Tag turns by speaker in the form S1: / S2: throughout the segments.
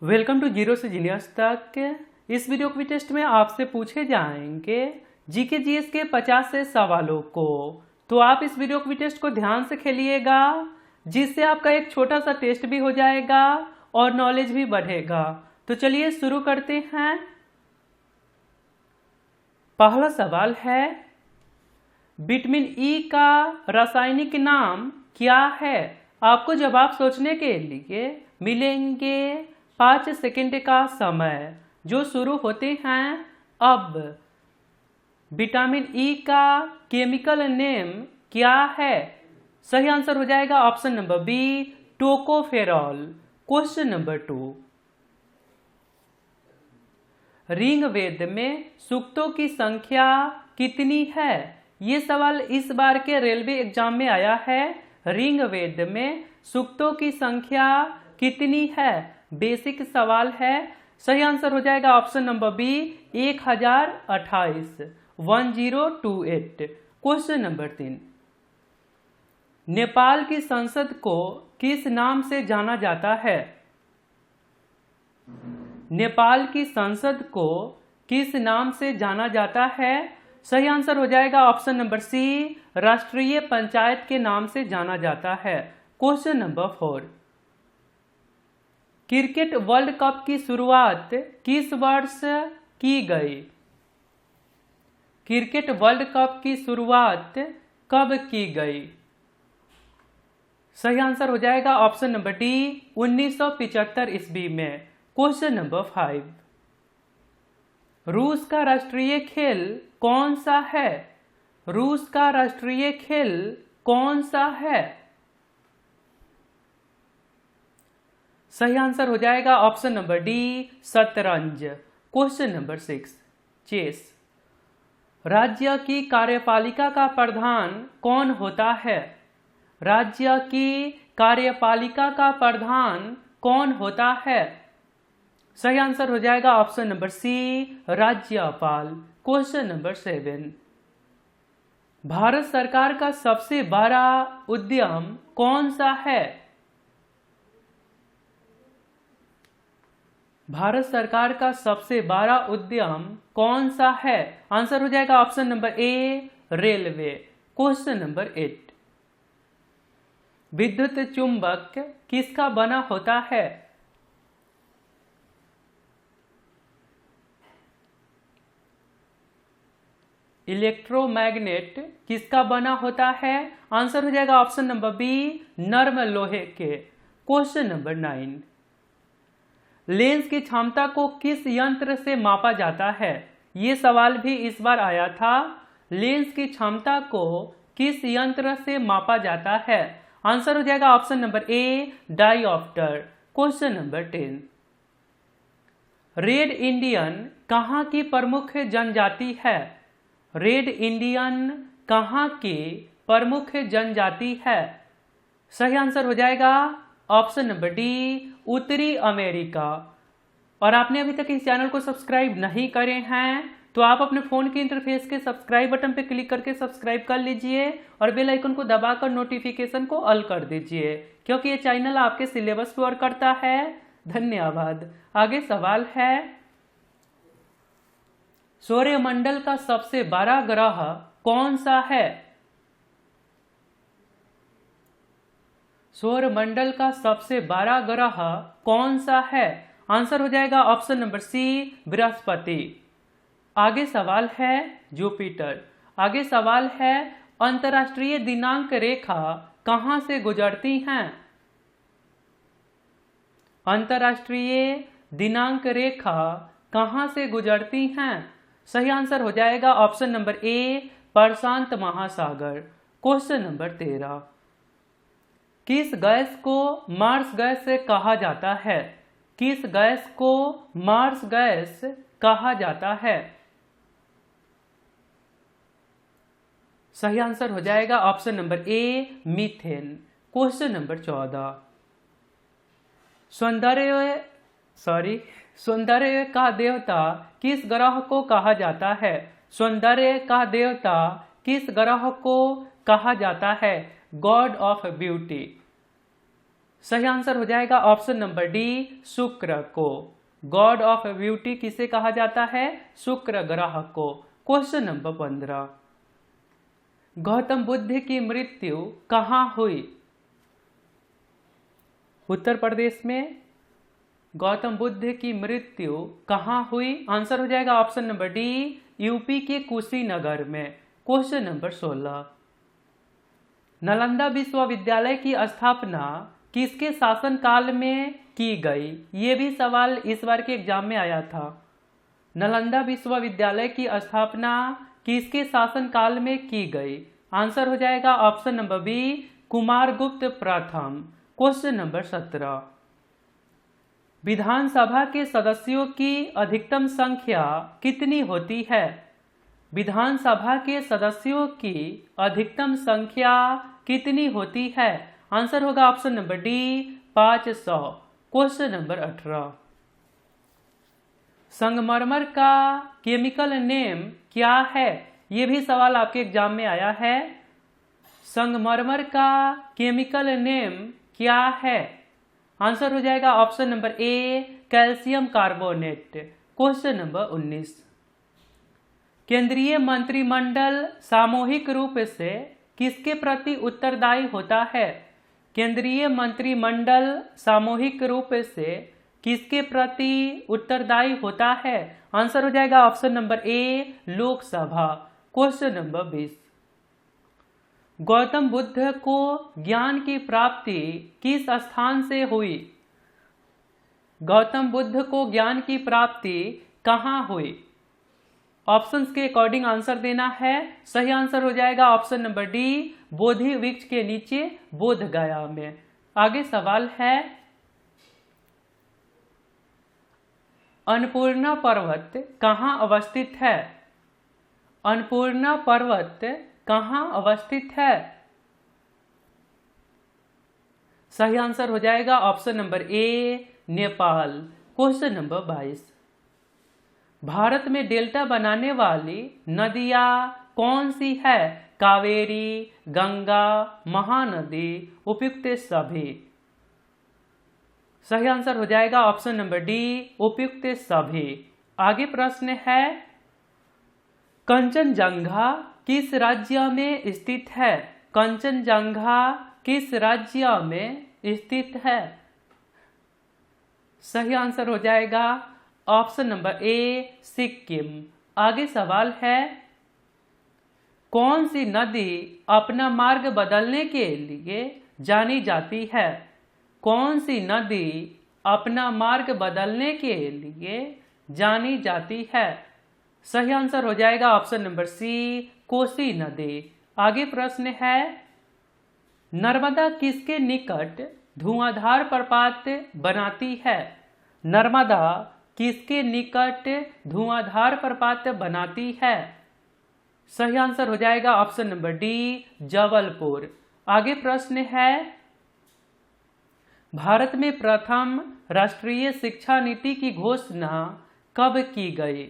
S1: Welcome to zero से genius तक। इस वीडियो क्विज टेस्ट में आपसे पूछे जाएंगे जीके जीएस के 50 से सवालों को। तो आप इस वीडियो क्विज टेस्ट को ध्यान से खेलिएगा, जिससे आपका एक छोटा सा टेस्ट भी हो जाएगा और नॉलेज भी बढ़ेगा। तो चलिए शुरू करते हैं। पहला सवाल है, विटामिन ई का रासायनिक नाम क्या है? आपको जवाब सोचने के लिए मिलेंगे 5 सेकंड का समय, जो शुरू होते हैं अब। विटामिन ई का केमिकल नेम क्या है? सही आंसर हो जाएगा option number B, tocopherol. Question number 2, Rigveda में सूक्तों की संख्या कितनी है? ये सवाल इस बार के रेलवे एग्जाम में आया है। ऋग्वेद में सूक्तों की संख्या कितनी है? बेसिक सवाल है। सही आंसर हो जाएगा option number B, 1028, 1028। Question number 3, Nepal की संसद को किस नाम से जाना जाता है? नेपाल की संसद को किस नाम से जाना जाता है? सही आंसर हो जाएगा ऑप्शन नंबर सी, राष्ट्रीय पंचायत के नाम से जाना जाता है। Question number 4, cricket world cup की शुरुआत किस वर्ष की गई? क्रिकेट वर्ल्ड कप की शुरुआत कब की गई? सही आंसर हो जाएगा ऑप्शन नंबर डी, 1975 ईस्वी में। क्वेश्चन नंबर 5, रूस का राष्ट्रीय खेल कौन सा है? रूस का राष्ट्रीय खेल कौन सा है? सही आंसर हो जाएगा ऑप्शन नंबर डी, शतरंज। Question number 6, chess. राज्य की कार्यपालिका का प्रधान कौन होता है? राज्य की कार्यपालिका का प्रधान कौन होता है? सही आंसर हो जाएगा ऑप्शन नंबर सी, राज्यपाल। क्वेश्चन नंबर 7, भारत सरकार का सबसे बड़ा उद्यम कौन सा है? भारत सरकार का सबसे बड़ा उद्यम कौन सा है? आंसर हो जाएगा option number A, railway. Question number 8, विद्युत चुंबक किसका बना होता है? इलेक्ट्रोमैग्नेट किसका बना होता है? आंसर हो जाएगा ऑप्शन नंबर बी, नर्म लोहे के। क्वेश्चन नंबर 9, लेंस की क्षमता को किस यंत्र से मापा जाता है? ये सवाल भी इस बार आया था। लेंस की क्षमता को किस यंत्र से मापा जाता है? आंसर हो जाएगा option number A, dioptre. Question number 10, red Indian कहाँ की प्रमुख जनजाति है? रेड इंडियन कहाँ की प्रमुख जनजाति है? सही आंसर हो जाएगा ऑप्शन नंबर डी, उत्तरी अमेरिका। और आपने अभी तक इस चैनल को सब्सक्राइब नहीं करे हैं तो आप अपने फोन के इंटरफेस के सब्सक्राइब बटन पर क्लिक करके सब्सक्राइब कर लीजिए और बेल आइकन को दबाकर नोटिफिकेशन को ऑल कर दीजिए, क्योंकि ये चैनल आपके सिलेबस पर वर्क करता है। धन्यवाद। आगे सवाल है, सौरमंडल का सबसे बड़ा ग्रह कौन सा है? सौरमंडल का सबसे बड़ा ग्रह कौन सा है? आंसर हो जाएगा ऑप्शन नंबर सी, बृहस्पति। आगे सवाल है, जुपिटर। आगे सवाल है, अंतर्राष्ट्रीय दिनांक रेखा कहां से गुजरती हैं? अंतर्राष्ट्रीय दिनांक रेखा कहां से गुजरती हैं? सही आंसर हो जाएगा ऑप्शन नंबर ए, प्रशांत महासागर। क्वेश्चन नंबर 13, किस गैस को मार्स गैस से कहा जाता है? किस गैस को मार्स गैस कहा जाता है? सही आंसर हो जाएगा option number A, methane. Question number 14, सौंदर्य का देवता किस ग्रह को कहा जाता है? सौंदर्य का देवता किस ग्रह को कहा जाता है? God of beauty. सही आंसर हो जाएगा ऑप्शन नंबर डी, शुक्र को। गॉड ऑफ ब्यूटी किसे कहा जाता है? शुक्र ग्रह को। क्वेश्चन नंबर 15, गौतम बुद्ध की मृत्यु कहाँ हुई? उत्तर प्रदेश में गौतम बुद्ध की मृत्यु कहाँ हुई? आंसर हो जाएगा ऑप्शन नंबर डी, यूपी के कुशीनगर में। क्वेश्चन नंबर 16, नालंदा विश्वविद्यालय की स्थापना किसके शासनकाल में की गई? ये भी सवाल इस बार के एग्जाम में आया था। नालंदा विश्वविद्यालय की स्थापना किसके शासनकाल में की गई? आंसर हो जाएगा ऑप्शन नंबर बी, कुमारगुप्त प्रथम। क्वेश्चन नंबर 17, विधानसभा के सदस्यों की अधिकतम संख्या कितनी होती है? विधानसभा के सदस्यों की अधिकतम संख्या कितनी होती है? आंसर होगा option number D, 500। Question number 18, संगमरमर का केमिकल नेम क्या है? यह भी सवाल आपके एग्जाम में आया है। संगमरमर का केमिकल नेम क्या है? आंसर हो जाएगा option number A, calcium carbonate. Question number 19, केंद्रीय मंत्रिमंडल सामूहिक रूप से किसके प्रति उत्तरदायी होता है? केंद्रीय मंत्रिमंडल सामूहिक रूप से किसके प्रति उत्तरदायी होता है? आंसर हो जाएगा option number A, Lok Sabha. Question number 20, Gautam Buddha को ज्ञान की प्राप्ति किस स्थान से हुई? गौतम बुद्ध को ज्ञान की प्राप्ति कहाँ हुई? ऑप्शंस के अकॉर्डिंग आंसर देना है। सही आंसर हो जाएगा ऑप्शन नंबर डी, बोधि वृक्ष के नीचे बोध गया में। आगे सवाल है, अन्नपूर्णा पर्वत कहाँ अवस्थित है? अन्नपूर्णा पर्वत कहाँ अवस्थित है? सही आंसर हो जाएगा option number A, Nepal. Question number 22, Bharat में डेल्टा बनाने वाली नदियां कौन सी है? कावेरी, गंगा, महानदी, उपयुक्त सभी। सही आंसर हो जाएगा ऑप्शन नंबर डी, उपयुक्त सभी। आगे प्रश्न है, कंचनजंगा किस राज्य में स्थित है? कंचनजंगा किस राज्य में स्थित है? सही आंसर हो जाएगा ऑप्शन नंबर ए, सिक्किम। आगे सवाल है, कौन सी नदी अपना मार्ग बदलने के लिए जानी जाती है? कौन सी नदी अपना मार्ग बदलने के लिए जानी जाती है? सही आंसर हो जाएगा ऑप्शन नंबर सी, कोसी नदी। आगे प्रश्न है, नर्मदा किसके निकट धुआंधार प्रपात बनाती है? नर्मदा किसके निकट धुआंधार प्रपात बनाती है? सही आंसर हो जाएगा ऑप्शन नंबर डी, जबलपुर। आगे प्रश्न है, भारत में प्रथम राष्ट्रीय शिक्षा नीति की घोषणा कब की गई?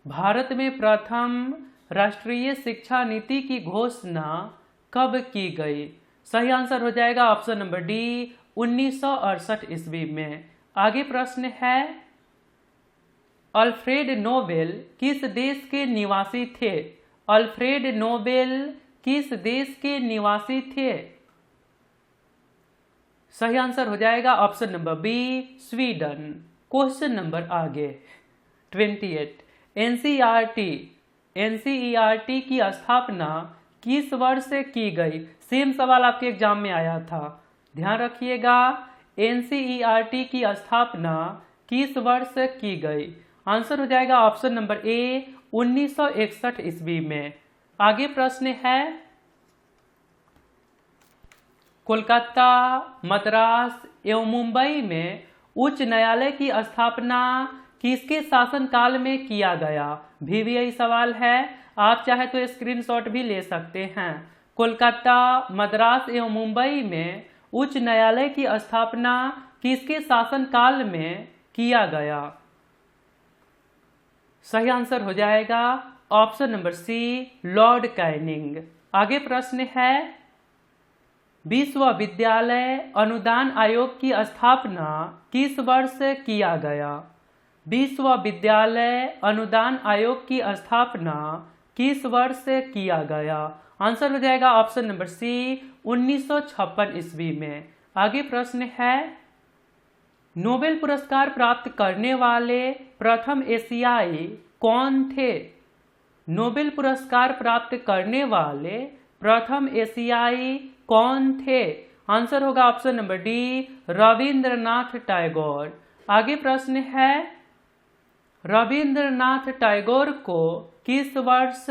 S1: भारत में प्रथम राष्ट्रीय शिक्षा नीति की घोषणा कब की गई? सही आंसर हो जाएगा ऑप्शन नंबर डी, 1968 ईस्वी में। आगे प्रश्न है, अल्फ्रेड नोबेल किस देश के निवासी थे? अल्फ्रेड नोबेल किस देश के निवासी थे? सही आंसर हो जाएगा option number B, Sweden. Question number आगे 28, एनसीईआरटी की स्थापना किस वर्ष से की गई? सेम सवाल आपके एग्जाम में आया था, ध्यान रखिएगा। एनसीईआरटी की स्थापना किस वर्ष से की गई? आंसर हो जाएगा ऑप्शन नंबर ए, 1961 ईस्वी में। आगे प्रश्न है, कोलकाता, मद्रास एवं मुंबई में उच्च न्यायालय की स्थापना किसके शासनकाल में किया गया? भी सवाल है, आप चाहे तो स्क्रीनशॉट भी ले सकते हैं। कोलकाता, मद्रास एवं मुंबई में उच्च न्यायालय की स्थापना किसके शासनकाल में किया गया? सही आंसर हो जाएगा option number C, Lord Canning. आगे प्रश्न है, विश्वविद्यालय अनुदान आयोग की स्थापना किस वर्ष किया गया? विश्वविद्यालय अनुदान आयोग की स्थापना किस वर्ष किया गया? आंसर हो जाएगा ऑप्शन नंबर सी 1956 ईस्वी में। आगे प्रश्न है, नोबेल पुरस्कार प्राप्त करने वाले प्रथम एशियाई कौन थे? नोबेल पुरस्कार प्राप्त करने वाले प्रथम एशियाई कौन थे? आंसर होगा option number D Rabindranath Tagore. आगे प्रश्न है, रविंद्रनाथ टैगोर को किस वर्ष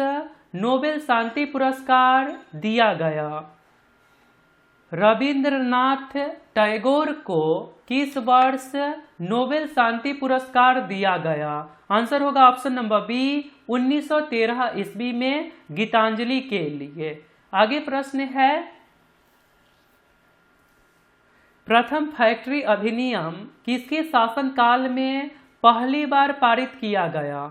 S1: नोबेल शांति पुरस्कार दिया गया? रविंद्रनाथ टैगोर को किस वर्ष नोबेल शांति पुरस्कार दिया गया? आंसर होगा ऑप्शन नंबर बी 1913 ईस्वी में गीतांजलि के लिए। आगे प्रश्न है, प्रथम फैक्ट्री अधिनियम किसके शासनकाल में पहली बार पारित किया गया?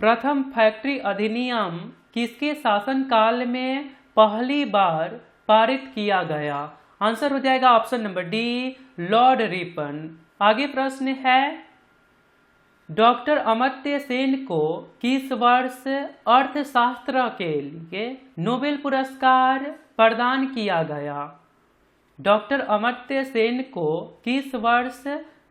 S1: प्रथम फैक्ट्री अधिनियम किसके शासनकाल में पहली बार पारित किया गया? आंसर हो जाएगा option number D Lord Ripon. आगे प्रश्न है, डॉक्टर अमर्त्य सेन को किस वर्ष अर्थशास्त्र के लिए नोबेल पुरस्कार प्रदान किया गया? डॉक्टर अमर्त्य सेन को किस वर्ष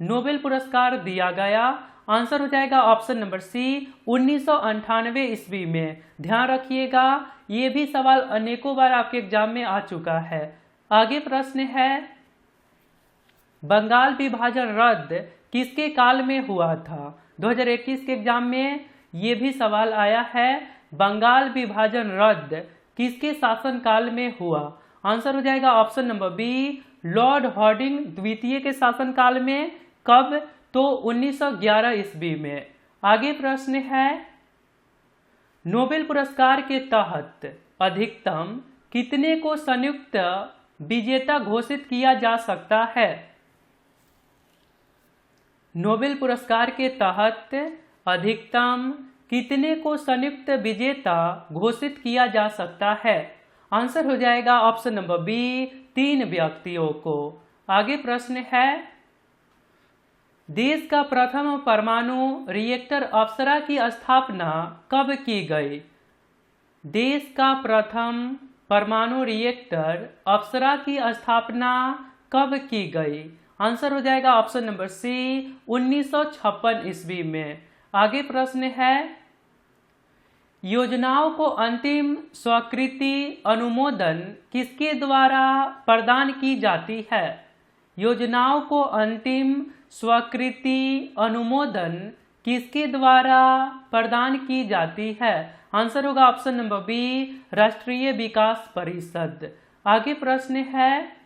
S1: नोबेल पुरस्कार दिया गया? आंसर हो जाएगा ऑप्शन नंबर सी 1998 ईस्वी में। ध्यान रखिएगा, ये भी सवाल अनेकों बार आपके एग्जाम में आ चुका है। आगे प्रश्न है, बंगाल विभाजन रद्द किसके काल में हुआ था? 2021 के एग्जाम में ये भी सवाल आया है, बंगाल विभाजन रद्द किसके शासनकाल में हुआ? आंसर हो जाएगा option number B Lord Hardinge द्वितीय के शासनकाल में। कब? तो 1911 ईस्वी में। आगे प्रश्न है, नोबेल पुरस्कार के तहत अधिकतम कितने को संयुक्त विजेता घोषित किया जा सकता है? नोबेल पुरस्कार के तहत अधिकतम कितने को संयुक्त विजेता घोषित किया जा सकता है? आंसर हो जाएगा ऑप्शन नंबर बी 3 व्यक्तियों को। आगे प्रश्न है, देश का प्रथम परमाणु रिएक्टर अप्सरा की स्थापना कब की गई? देश का प्रथम परमाणु रिएक्टर अप्सरा की स्थापना कब की गई? आंसर हो जाएगा ऑप्शन नंबर सी 1956 ईस्वी में। आगे प्रश्न है, योजनाओं को अंतिम स्वीकृति अनुमोदन किसके द्वारा प्रदान की जाती है? योजनाओं को अंतिम स्वीकृति अनुमोदन किसके द्वारा प्रदान की जाती है? आंसर होगा ऑप्शन नंबर बी राष्ट्रीय विकास परिषद। आगे प्रश्न है,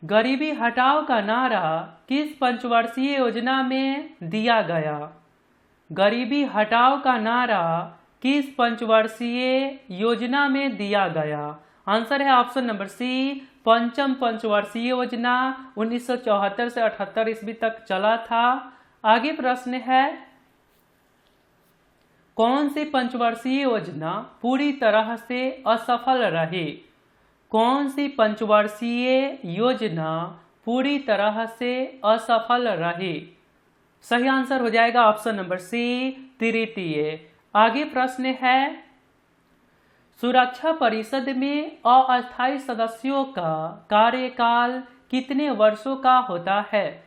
S1: गरीबी हटाओ का नारा किस पंचवर्षीय योजना में दिया गया? गरीबी हटाओ का नारा किस पंचवर्षीय योजना में दिया गया? आंसर है ऑप्शन नंबर सी पंचम पंचवर्षीय योजना 1974 से 78 ईस्वी तक चला था। आगे प्रश्न है, कौन सी पंचवर्षीय योजना पूरी तरह से असफल रही? कौन सी पंचवर्षीय योजना पूरी तरह से असफल रही? सही आंसर हो जाएगा ऑप्शन नंबर सी तृतीय। आगे प्रश्न है, सुरक्षा परिषद में अस्थायी सदस्यों का कार्यकाल कितने वर्षों का होता है?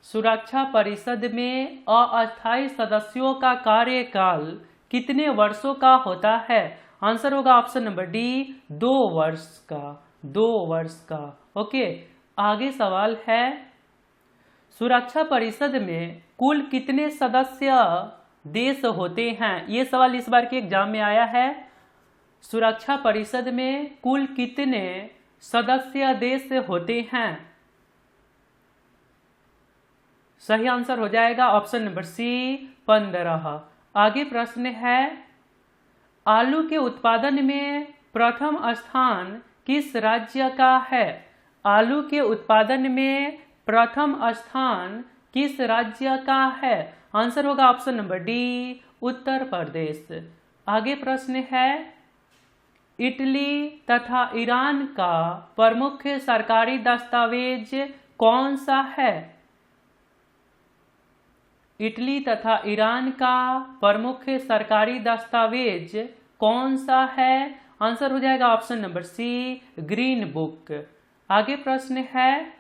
S1: सुरक्षा परिषद में अस्थायी सदस्यों का कार्यकाल कितने वर्षों का होता है? आंसर होगा ऑप्शन नंबर डी 2 वर्ष का। 2 वर्ष का। ओके, आगे सवाल है, सुरक्षा परिषद में कुल कितने सदस्य देश होते हैं? ये सवाल इस बार के एग्जाम में आया है। सुरक्षा परिषद में कुल कितने सदस्य देश होते हैं? सही आंसर हो जाएगा ऑप्शन नंबर सी 15। आगे प्रश्न है, आलू के उत्पादन में प्रथम स्थान किस राज्य का है? आलू के उत्पादन में प्रथम स्थान किस राज्य का है? आंसर होगा option number D Uttar Pradesh. आगे प्रश्न है, इटली तथा ईरान का प्रमुख सरकारी दस्तावेज कौन सा है? इटली तथा ईरान का प्रमुख सरकारी दस्तावेज कौन सा है? आंसर हो जाएगा option number C, green book. आगे प्रश्न है,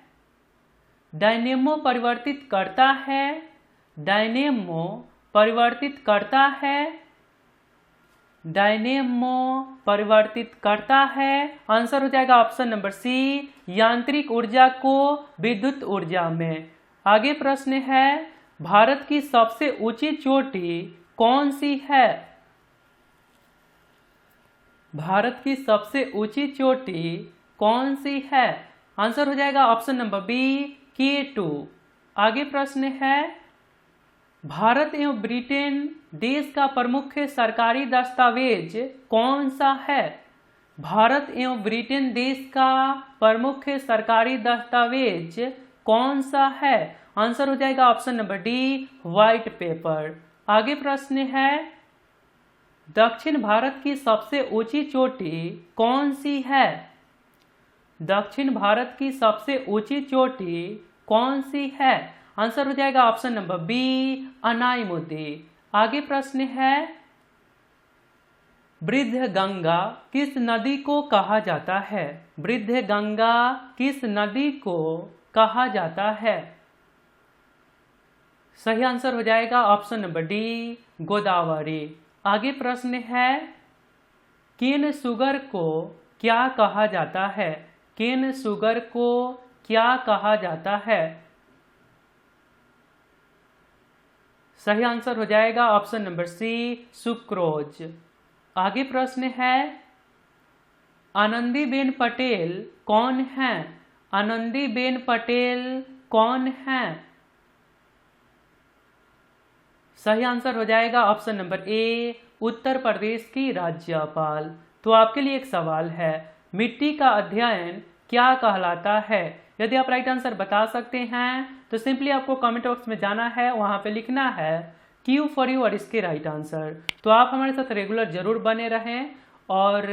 S1: डायनेमो परिवर्तित करता है। डायनेमो परिवर्तित करता है। डायनेमो परिवर्तित करता है। आंसर हो जाएगा ऑप्शन नंबर सी, यांत्रिक ऊर्जा को विद्युत ऊर्जा में। आगे प्रश्न है, भारत की सबसे ऊंची चोटी कौन सी है? भारत की सबसे ऊंची चोटी कौन सी है? आंसर हो जाएगा ऑप्शन नंबर बी, K2। आगे प्रश्न है, भारत एवं ब्रिटेन देश का प्रमुख सरकारी दस्तावेज कौन सा है? भारत एवं ब्रिटेन देश का प्रमुख सरकारी दस्तावेज कौन सा है? आंसर हो जाएगा option number D, white paper. आगे प्रश्न है, दक्षिण भारत की सबसे ऊंची चोटी कौन सी है? दक्षिण भारत की सबसे ऊंची चोटी कौन सी है? आंसर हो जाएगा ऑप्शन नंबर बी, अनाईमुदी। आगे प्रश्न है, वृद्ध गंगा किस नदी को कहा जाता है? वृद्ध गंगा किस नदी को कहा जाता है? सही आंसर हो जाएगा ऑप्शन नंबर डी, गोदावरी। आगे प्रश्न है, केन शुगर को क्या कहा जाता है? केन शुगर को क्या कहा जाता है? सही आंसर हो जाएगा ऑप्शन नंबर सी, सुक्रोज। आगे प्रश्न है, आनंदीबेन पटेल कौन है? आनंदीबेन पटेल कौन है? सही आंसर हो जाएगा option number A, Uttar Pradesh की राज्यपाल। तो आपके लिए एक सवाल है, मिट्टी का अध्ययन क्या कहलाता है? यदि आप राइट आंसर बता सकते हैं तो सिंपली आपको कमेंट बॉक्स में जाना है, वहां पे लिखना है क्यू फॉर यू और इसके राइट आंसर। तो आप हमारे साथ रेगुलर जरूर बने रहें और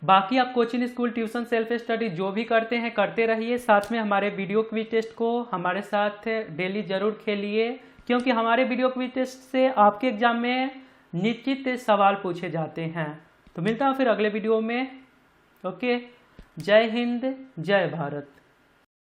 S1: बाकी आप coaching, school, tuition, self study जो भी करते हैं करते रहिए। साथ में हमारे वीडियो क्विज टेस्ट को हमारे साथ डेली जरूर खेलिए, क्योंकि हमारे वीडियो क्विज टेस्ट से आपके एग्जाम में निश्चित सवाल पूछे जाते हैं। तो मिलता हूँ फिर अगले वीडियो में। ओके, जय हिंद, जय भारत।